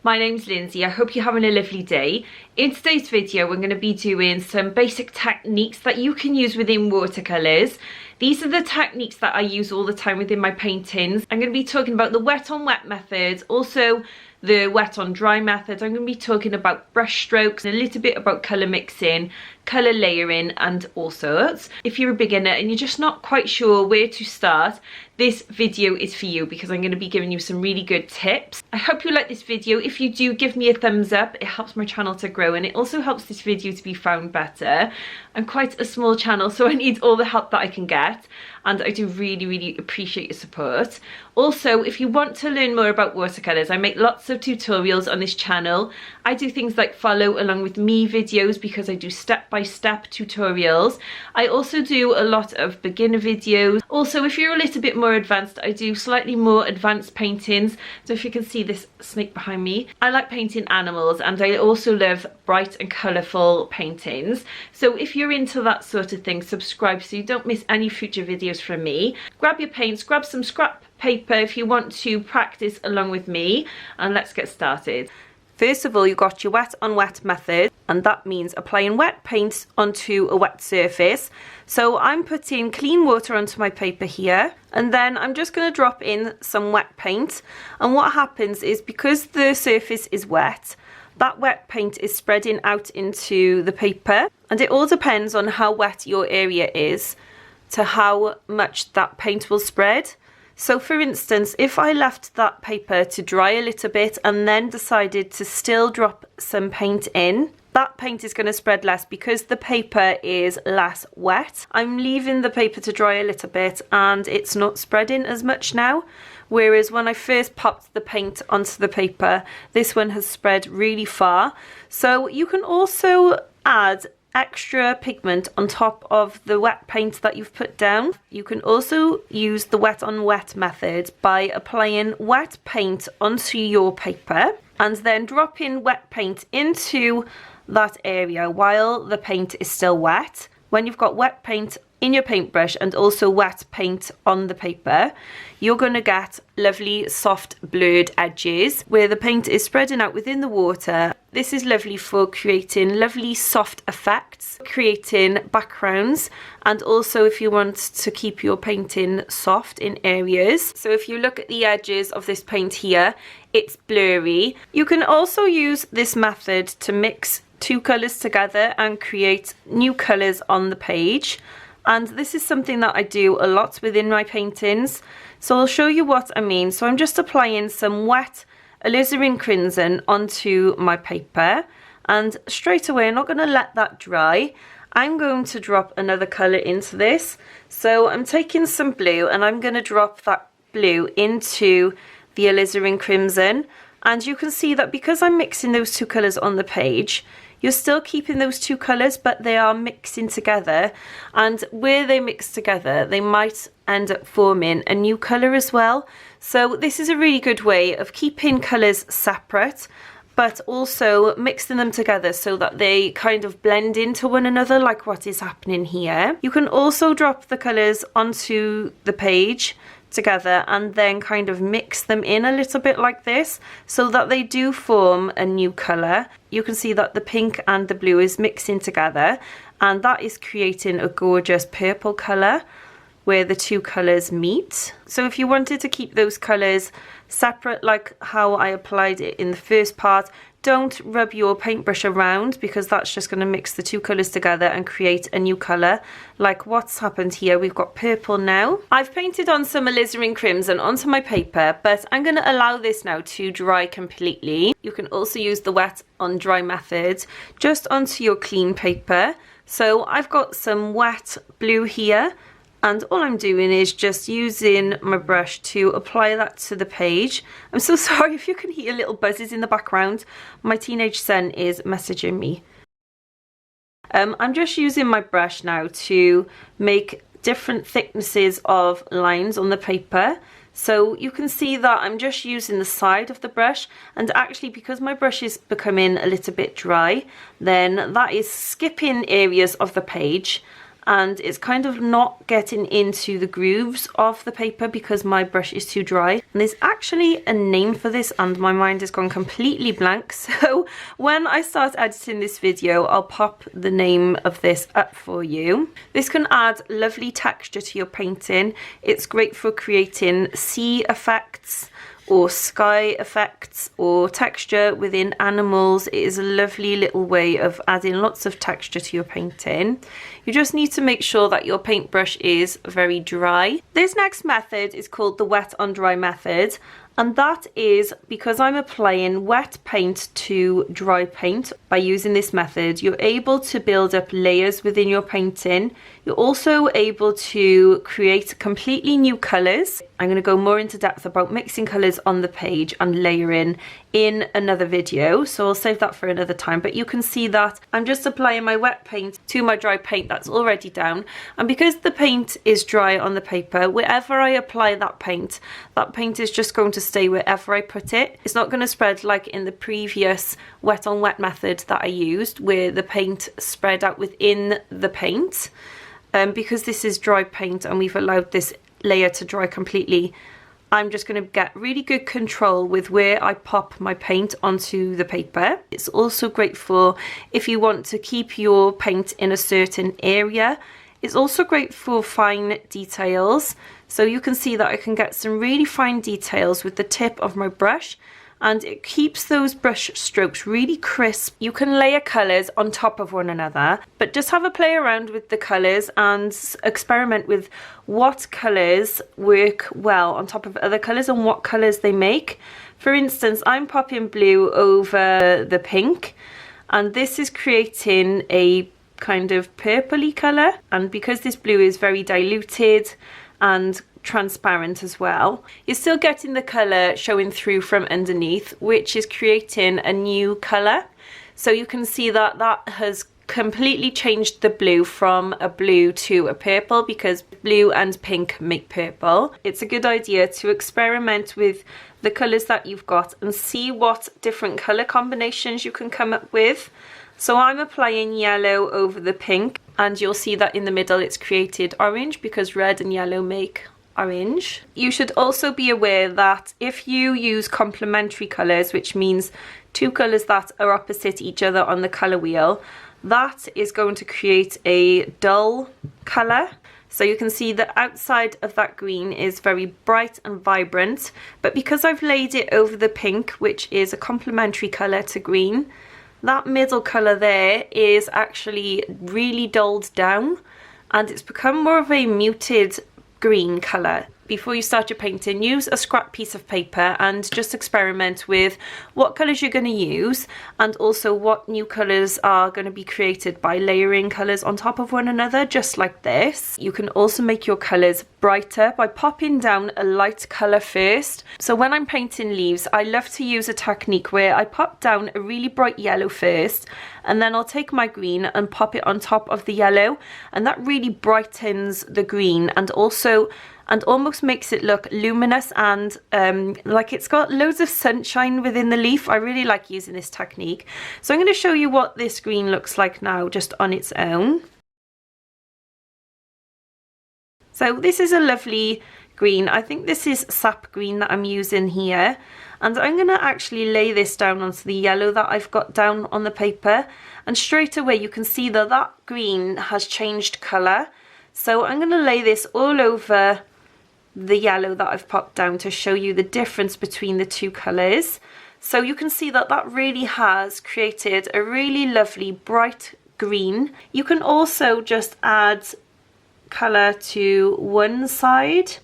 My name's Lindsay. I hope you're having a lovely day. In today's video, we're going to be doing some basic techniques that you can use within watercolours. These are the techniques that I use all the time within my paintings. I'm going to be talking about the wet on wet methods, also the wet on dry method. I'm going to be talking about brush strokes, a little bit about colour mixing, colour layering and all sorts. If you're a beginner and you're just not quite sure where to start, this video is for you because I'm going to be giving you some really good tips. I hope you like this video. If you do, give me a thumbs up. It helps my channel to grow and it also helps this video to be found better. I'm quite a small channel, so I need all the help that I can get, and I do really appreciate your support. Also, if you want to learn more about watercolours, I make lots of tutorials on this channel. I do things like follow along with me videos because I do step-by-step tutorials. I also do a lot of beginner videos. Also, if you're a little bit more advanced, I do slightly more advanced paintings. So if you can see this snake behind me, I like painting animals and I also love bright and colourful paintings. So if you're into that sort of thing, subscribe so you don't miss any future videos from me. Grab your paints, grab some scrap paper if you want to practice along with me, and let's get started. First of all, you've got your wet on wet method, and that means applying wet paint onto a wet surface. So I'm putting clean water onto my paper here, and then I'm just going to drop in some wet paint. And what happens is, because the surface is wet, that wet paint is spreading out into the paper, and it all depends on how wet your area is to how much that paint will spread. So for instance, if I left that paper to dry a little bit and then decided to still drop some paint in, that paint is going to spread less because the paper is less wet. I'm leaving the paper to dry a little bit and it's not spreading as much now. Whereas when I first popped the paint onto the paper, this one has spread really far. So you can also add extra pigment on top of the wet paint that you've put down. You can also use the wet on wet method by applying wet paint onto your paper and then dropping wet paint into that area while the paint is still wet. When you've got wet paint in your paintbrush and also wet paint on the paper, you're going to get lovely soft blurred edges where the paint is spreading out within the water. This is lovely for creating lovely soft effects, creating backgrounds, and also if you want to keep your painting soft in areas. So if you look at the edges of this paint here, it's blurry. You can also use this method to mix two colours together and create new colours on the page. And this is something that I do a lot within my paintings. So I'll show you what I mean. So I'm just applying some wet alizarin crimson onto my paper, and straight away, I'm not going to let that dry. I'm going to drop another colour into this. So I'm taking some blue and I'm going to drop that blue into the alizarin crimson. And you can see that because I'm mixing those two colours on the page, you're still keeping those two colours, but they are mixing together. And where they mix together, they might end up forming a new colour as well. So this is a really good way of keeping colours separate, but also mixing them together so that they kind of blend into one another, like what is happening here. You can also drop the colours onto the page together and then kind of mix them in a little bit like this so that they do form a new colour. You can see that the pink and the blue is mixing together, and that is creating a gorgeous purple colour where the two colours meet. So if you wanted to keep those colours separate like how I applied it in the first part, don't rub your paintbrush around because that's just going to mix the two colours together and create a new colour. Like what's happened here, we've got purple now. I've painted on some alizarin crimson onto my paper, but I'm going to allow this now to dry completely. You can also use the wet on dry method just onto your clean paper. So I've got some wet blue here, and all I'm doing is just using my brush to apply that to the page. I'm so sorry if you can hear little buzzes in the background. My teenage son is messaging me. I'm just using my brush now to make different thicknesses of lines on the paper. So you can see that I'm just using the side of the brush, and actually because my brush is becoming a little bit dry, then that is skipping areas of the page and it's kind of not getting into the grooves of the paper because my brush is too dry. And there's actually a name for this and my mind has gone completely blank, so when I start editing this video I'll pop the name of this up for you. This can add lovely texture to your painting. It's great for creating sea effects or sky effects or texture within animals. It is a lovely little way of adding lots of texture to your painting. You just need to make sure that your paintbrush is very dry. This next method is called the wet on dry method, and that is because I'm applying wet paint to dry paint. By using this method, you're able to build up layers within your painting. You're also able to create completely new colours. I'm going to go more into depth about mixing colours on the page and layering in another video, so I'll save that for another time. But you can see that I'm just applying my wet paint to my dry paint that's already down, and because the paint is dry on the paper, wherever I apply that paint is just going to stay wherever I put it. It's not going to spread like in the previous wet on wet method that I used where the paint spread out within the paint. Because this is dry paint and we've allowed this layer to dry completely, I'm just going to get really good control with where I pop my paint onto the paper. It's also great for if you want to keep your paint in a certain area. It's also great for fine details. So you can see that I can get some really fine details with the tip of my brush, and it keeps those brush strokes really crisp. You can layer colours on top of one another, but just have a play around with the colours and experiment with what colours work well on top of other colours and what colours they make. For instance, I'm popping blue over the pink, and this is creating a kind of purpley colour, and because this blue is very diluted and transparent as well, you're still getting the colour showing through from underneath, which is creating a new colour. So you can see that that has completely changed the blue from a blue to a purple, because blue and pink make purple. It's a good idea to experiment with the colours that you've got and see what different colour combinations you can come up with. So I'm applying yellow over the pink, and you'll see that in the middle it's created orange because red and yellow make orange. You should also be aware that if you use complementary colours, which means two colours that are opposite each other on the colour wheel, that is going to create a dull colour. So you can see the outside of that green is very bright and vibrant, but because I've laid it over the pink, which is a complementary colour to green, that middle colour there is actually really dulled down and it's become more of a muted green colour. Before you start your painting, use a scrap piece of paper and just experiment with what colours you're going to use, and also what new colours are going to be created by layering colours on top of one another, just like this. You can also make your colours brighter by popping down a light colour first. So when I'm painting leaves, I love to use a technique where I pop down a really bright yellow first, and then I'll take my green and pop it on top of the yellow, and that really brightens the green and almost makes it look luminous and like it's got loads of sunshine within the leaf. I really like using this technique. So I'm going to show you what this green looks like now just on its own. So this is a lovely green. I think this is sap green that I'm using here, and I'm going to actually lay this down onto the yellow that I've got down on the paper, and straight away you can see that that green has changed colour. So I'm going to lay this all over the yellow that I've popped down to show you the difference between the two colours. So you can see that that really has created a really lovely bright green. You can also just add colour to one side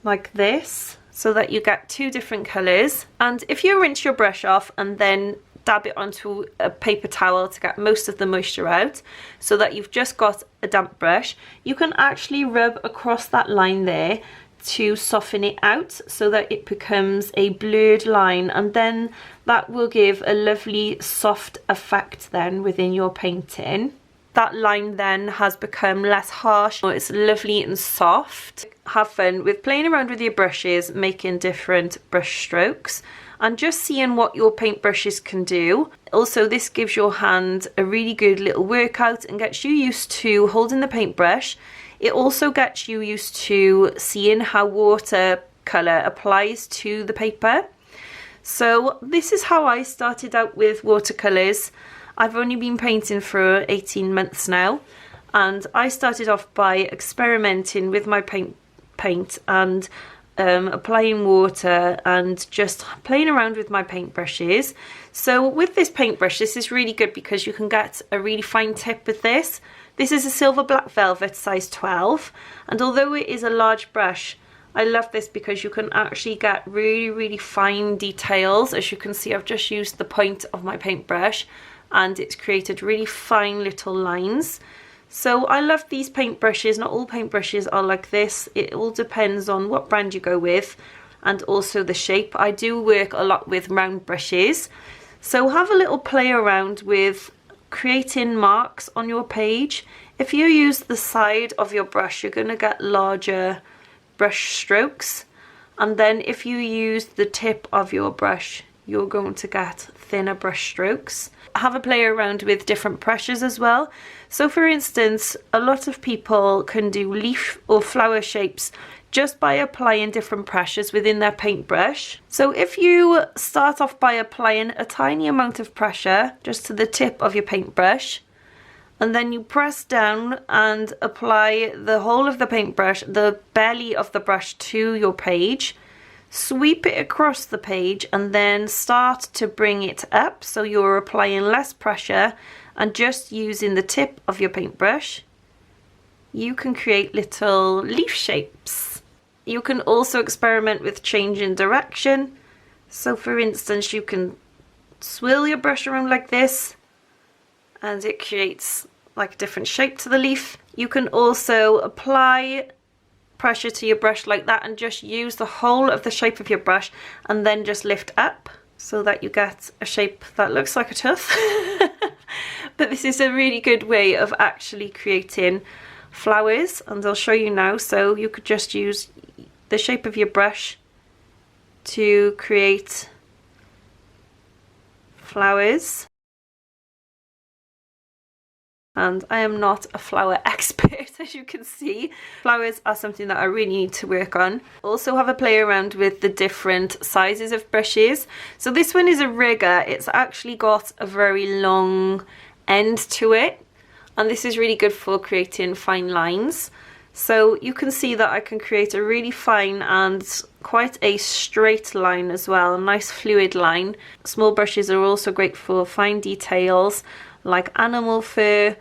like this so that you get two different colours. And if you rinse your brush off and then dab it onto a paper towel to get most of the moisture out so that you've just got a damp brush, you can actually rub across that line there to soften it out so that it becomes a blurred line, and then that will give a lovely soft effect then within your painting. That line then has become less harsh, it's lovely and soft. Have fun with playing around with your brushes, making different brush strokes. and just seeing what your paintbrushes can do. Also, this gives your hand a really good little workout and gets you used to holding the paintbrush. It also gets you used to seeing how watercolour applies to the paper. So this is how I started out with watercolours. I've only been painting for 18 months now, and I started off by experimenting with my paint and applying water and just playing around with my paintbrushes. So with this paintbrush, this is really good because you can get a really fine tip with this. This is a silver black velvet size 12, and although it is a large brush, I love this because you can actually get really fine details. As you can see, I've just used the point of my paintbrush and it's created really fine little lines. So I love these paintbrushes. Not all paintbrushes are like this. It all depends on what brand you go with and also the shape. I do work a lot with round brushes. So have a little play around with creating marks on your page. If you use the side of your brush, you're going to get larger brush strokes, and then if you use the tip of your brush, you're going to get thinner brush strokes. Have a play around with different pressures as well. So for instance, a lot of people can do leaf or flower shapes just by applying different pressures within their paintbrush. So if you start off by applying a tiny amount of pressure just to the tip of your paintbrush, and then you press down and apply the whole of the paintbrush, the belly of the brush, to your page, sweep it across the page and then start to bring it up, so you're applying less pressure and just using the tip of your paintbrush, you can create little leaf shapes. You can also experiment with changing direction. So for instance, you can swirl your brush around like this and it creates like a different shape to the leaf. You can also apply pressure to your brush like that and just use the whole of the shape of your brush and then just lift up so that you get a shape that looks like a tooth. But this is a really good way of actually creating flowers, and I'll show you now. So you could just use the shape of your brush to create flowers. And I am not a flower expert, as you can see. Flowers are something that I really need to work on. Also have a play around with the different sizes of brushes. So this one is a rigger. It's actually got a very long end to it, and this is really good for creating fine lines. So you can see that I can create a really fine and quite a straight line as well, a nice fluid line. Small brushes are also great for fine details like animal fur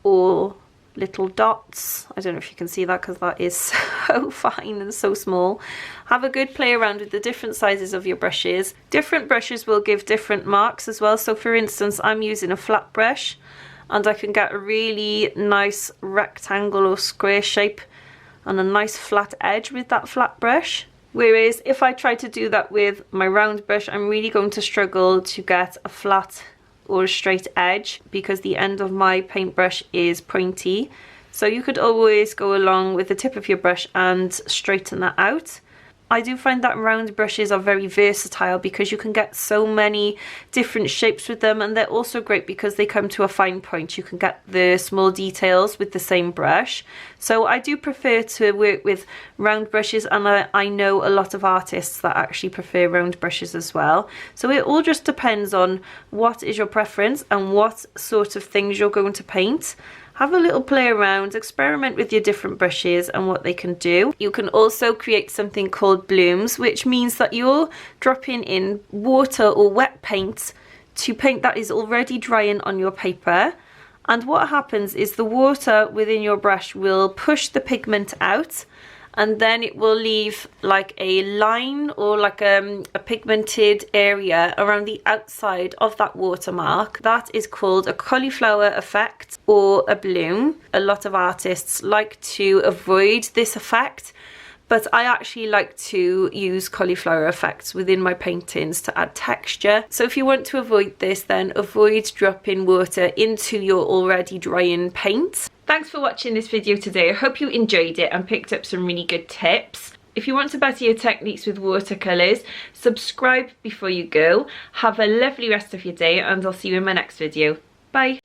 or little dots. I don't know if you can see that because that is so fine and so small. Have a good play around with the different sizes of your brushes. Different brushes will give different marks as well. So for instance, I'm using a flat brush and I can get a really nice rectangle or square shape and a nice flat edge with that flat brush. Whereas if I try to do that with my round brush, I'm really going to struggle to get a flat or a straight edge because the end of my paintbrush is pointy. So you could always go along with the tip of your brush and straighten that out. I do find that round brushes are very versatile because you can get so many different shapes with them, and they're also great because they come to a fine point. You can get the small details with the same brush. So I do prefer to work with round brushes, and I know a lot of artists that actually prefer round brushes as well. So it all just depends on what is your preference and what sort of things you're going to paint. Have a little play around, experiment with your different brushes and what they can do. You can also create something called blooms, which means that you're dropping in water or wet paint to paint that is already drying on your paper. And what happens is the water within your brush will push the pigment out, and then it will leave like a line or like a pigmented area around the outside of that watermark. That is called a cauliflower effect or a bloom. A lot of artists like to avoid this effect, but I actually like to use cauliflower effects within my paintings to add texture. So if you want to avoid this, then avoid dropping water into your already drying paint. Thanks for watching this video today. I hope you enjoyed it and picked up some really good tips. If you want to better your techniques with watercolours, subscribe before you go. Have a lovely rest of your day and I'll see you in my next video. Bye.